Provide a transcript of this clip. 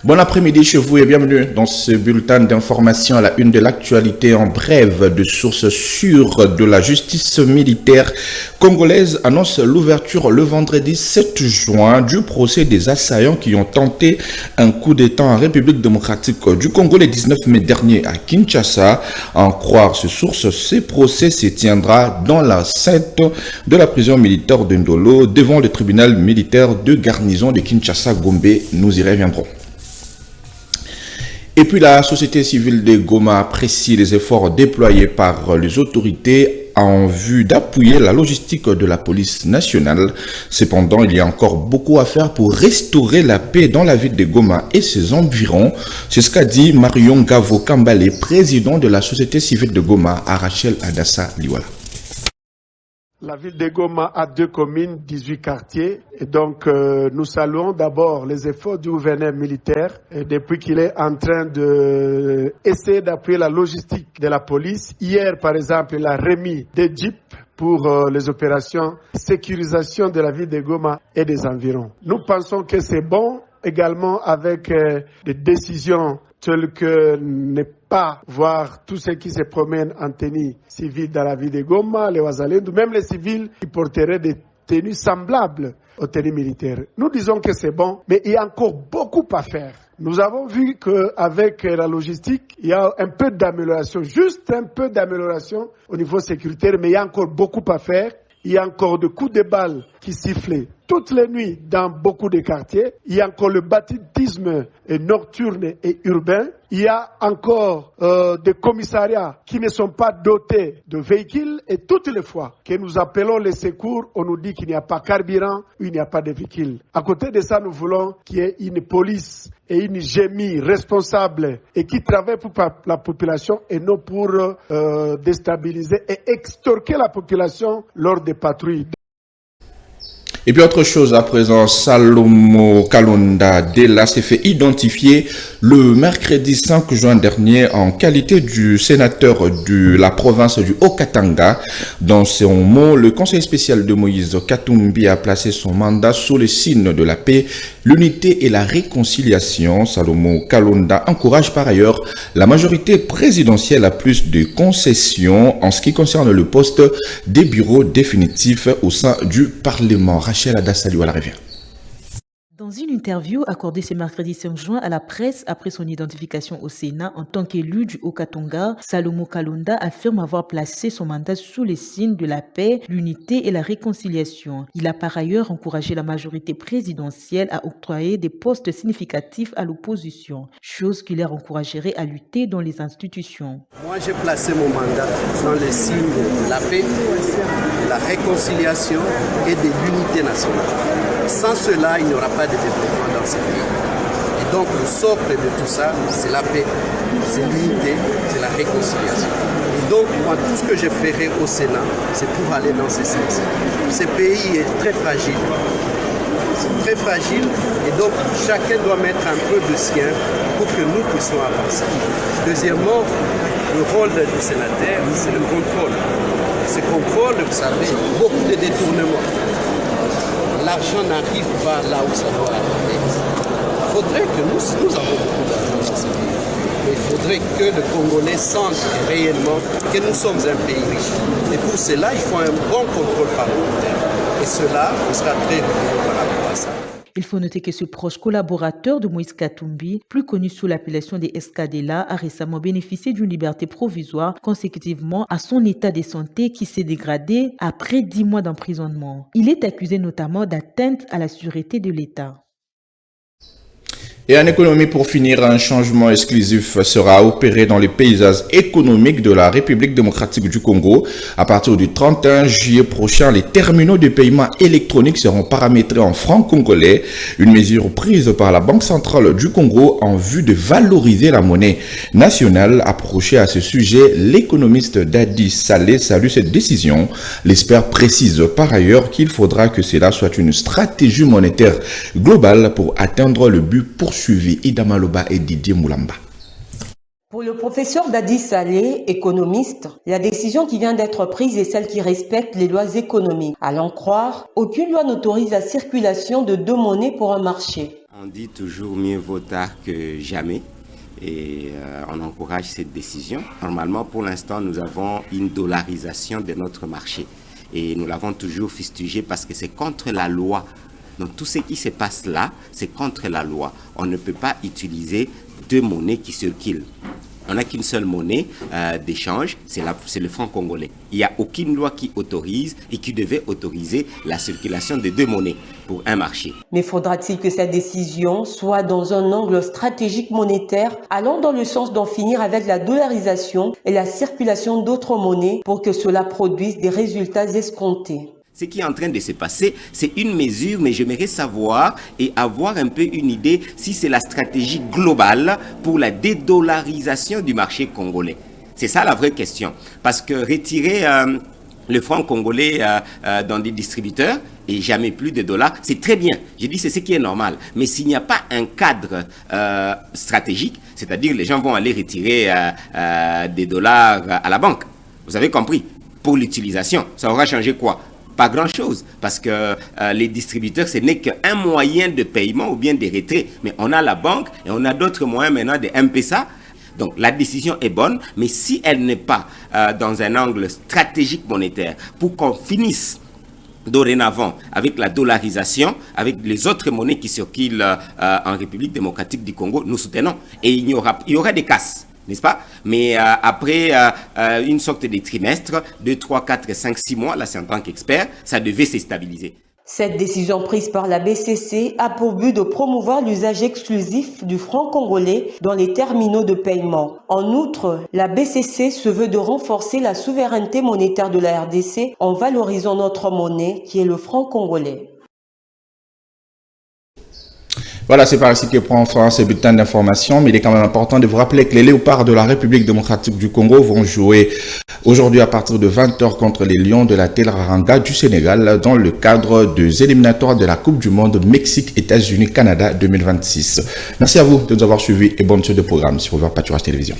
Bon après-midi chez vous et bienvenue dans ce bulletin d'information à la une de l'actualité en brève. De sources sûres de la justice militaire congolaise annonce l'ouverture le vendredi 7 juin du procès des assaillants qui ont tenté un coup d'État en République démocratique du Congo le 19 mai dernier à Kinshasa. À en croire ces sources, ce procès se tiendra dans l'enceinte de la prison militaire de Ndolo devant le tribunal militaire de garnison de Kinshasa-Gombe. Nous y reviendrons. Et puis la société civile de Goma apprécie les efforts déployés par les autorités en vue d'appuyer la logistique de la police nationale. Cependant, il y a encore beaucoup à faire pour restaurer la paix dans la ville de Goma et ses environs. C'est ce qu'a dit Marion Gavo Kambale, président de la société civile de Goma, à Rachel Adassa Liwala. La ville de Goma a 2 communes, 18 quartiers. Et donc, nous saluons d'abord les efforts du gouverneur militaire depuis qu'il est en train d'essayer d'appuyer la logistique de la police. Hier, par exemple, il a remis des jeeps pour les opérations de sécurisation de la ville de Goma et des environs. Nous pensons que c'est bon également avec des décisions telles que ne pas voir tous ceux qui se promènent en tenue civile dans la ville de Goma, les Ouazalendou, même les civils qui porteraient des tenues semblables aux tenues militaires. Nous disons que c'est bon, mais il y a encore beaucoup à faire. Nous avons vu qu'avec la logistique, il y a un peu d'amélioration, juste un peu d'amélioration au niveau sécuritaire, mais il y a encore beaucoup à faire. Il y a encore des coups de balles qui sifflent toutes les nuits dans beaucoup de quartiers. Il y a encore le banditisme nocturne et urbain. Il y a encore des commissariats qui ne sont pas dotés de véhicules. Et toutes les fois que nous appelons les secours, on nous dit qu'il n'y a pas carburant ou il n'y a pas de véhicules. À côté de ça, nous voulons qu'il y ait une police et une GMI responsable et qui travaille pour la population et non pour déstabiliser et extorquer la population lors des patrouilles. Et puis autre chose à présent, Salomo Kalonda Dela s'est fait identifier le mercredi 5 juin dernier en qualité du sénateur de la province du Haut-Katanga. Dans son mot, le conseil spécial de Moïse Katumbi a placé son mandat sous le signe de la paix, l'unité et la réconciliation. Salomo Kalonda encourage par ailleurs la majorité présidentielle à plus de concessions en ce qui concerne le poste des bureaux définitifs au sein du Parlement. Rachel Adassa Liwala revient. Dans une interview accordée ce mercredi 5 juin à la presse après son identification au Sénat en tant qu'élu du Haut-Katanga, Salomo Kalonda affirme avoir placé son mandat sous les signes de la paix, l'unité et la réconciliation. Il a par ailleurs encouragé la majorité présidentielle à octroyer des postes significatifs à l'opposition, chose qui leur encouragerait à lutter dans les institutions. Moi, j'ai placé mon mandat dans les signes de la paix, de la réconciliation et de l'unité nationale. Sans cela, il n'y aura pas de développement dans ce pays. Et donc, le socle de tout ça, c'est la paix, c'est l'unité, c'est la réconciliation. Et donc, moi, tout ce que je ferai au Sénat, c'est pour aller dans ce sens. Ce pays est très fragile. C'est très fragile et donc chacun doit mettre un peu de sien pour que nous puissions avancer. Deuxièmement, le rôle du sénateur, c'est le contrôle. Ce contrôle, vous savez, beaucoup de détournements. L'argent n'arrive pas là où ça doit arriver. Il faudrait que nous avons beaucoup d'argent dans ce pays. Mais il faudrait que le Congolais sente réellement que nous sommes un pays riche. Et pour cela, il faut un bon contrôle parlementaire. Et cela, on sera très rigoureux par rapport à ça. Il faut noter que ce proche collaborateur de Moïse Katumbi, plus connu sous l'appellation des Escadela, a récemment bénéficié d'une liberté provisoire consécutivement à son état de santé qui s'est dégradé après 10 mois d'emprisonnement. Il est accusé notamment d'atteinte à la sûreté de l'État. Et en économie, pour finir, un changement exclusif sera opéré dans les paysages économiques de la République démocratique du Congo. À partir du 31 juillet prochain, les terminaux de paiement électroniques seront paramétrés en francs congolais. Une mesure prise par la Banque centrale du Congo en vue de valoriser la monnaie nationale. Approché à ce sujet, l'économiste Dadi Salé salue cette décision. L'expert précise par ailleurs qu'il faudra que cela soit une stratégie monétaire globale pour atteindre le but poursuivi. Ida Maloba et Didier Moulamba. Pour le professeur Dadi Saleh, économiste, la décision qui vient d'être prise est celle qui respecte les lois économiques. À l'en croire, aucune loi n'autorise la circulation de 2 monnaies pour un marché. On dit toujours mieux vaut tard que jamais et on encourage cette décision. Normalement, pour l'instant, nous avons une dollarisation de notre marché et nous l'avons toujours fustigé parce que c'est contre la loi. Donc tout ce qui se passe là, c'est contre la loi. On ne peut pas utiliser 2 monnaies qui circulent. On n'a qu'une seule monnaie d'échange, c'est le franc congolais. Il n'y a aucune loi qui autorise et qui devait autoriser la circulation de 2 monnaies pour un marché. Mais faudra-t-il que cette décision soit dans un angle stratégique monétaire, allant dans le sens d'en finir avec la dollarisation et la circulation d'autres monnaies pour que cela produise des résultats escomptés? Ce qui est en train de se passer, c'est une mesure, mais j'aimerais savoir et avoir un peu une idée si c'est la stratégie globale pour la dédollarisation du marché congolais. C'est ça la vraie question. Parce que retirer le franc congolais dans des distributeurs et jamais plus de dollars, c'est très bien. Je dis c'est ce qui est normal. Mais s'il n'y a pas un cadre stratégique, c'est-à-dire les gens vont aller retirer des dollars à la banque. Vous avez compris? Pour l'utilisation, ça aura changé quoi? Pas grand-chose, parce que les distributeurs, ce n'est qu'un moyen de paiement ou bien de retrait. Mais on a la banque et on a d'autres moyens maintenant de M-Pesa. Donc la décision est bonne, mais si elle n'est pas dans un angle stratégique monétaire pour qu'on finisse dorénavant avec la dollarisation, avec les autres monnaies qui circulent en République démocratique du Congo, nous soutenons. Et il y aura des casses. N'est-ce pas? Mais après une sorte de trimestre, 2, 3, 4, 5, 6 mois, là c'est en tant qu'expert, ça devait se stabiliser. Cette décision prise par la BCC a pour but de promouvoir l'usage exclusif du franc congolais dans les terminaux de paiement. En outre, la BCC se veut de renforcer la souveraineté monétaire de la RDC en valorisant notre monnaie qui est le franc congolais. Voilà, c'est par ici que prend fin ce bulletin d'information, mais il est quand même important de vous rappeler que les Léopards de la République démocratique du Congo vont jouer aujourd'hui à partir de 20h contre les Lions de la Teleranga du Sénégal dans le cadre des éliminatoires de la Coupe du Monde Mexique, États-Unis, Canada 2026. Merci à vous de nous avoir suivis et bonne suite de programme sur Over Pâturage Télévision.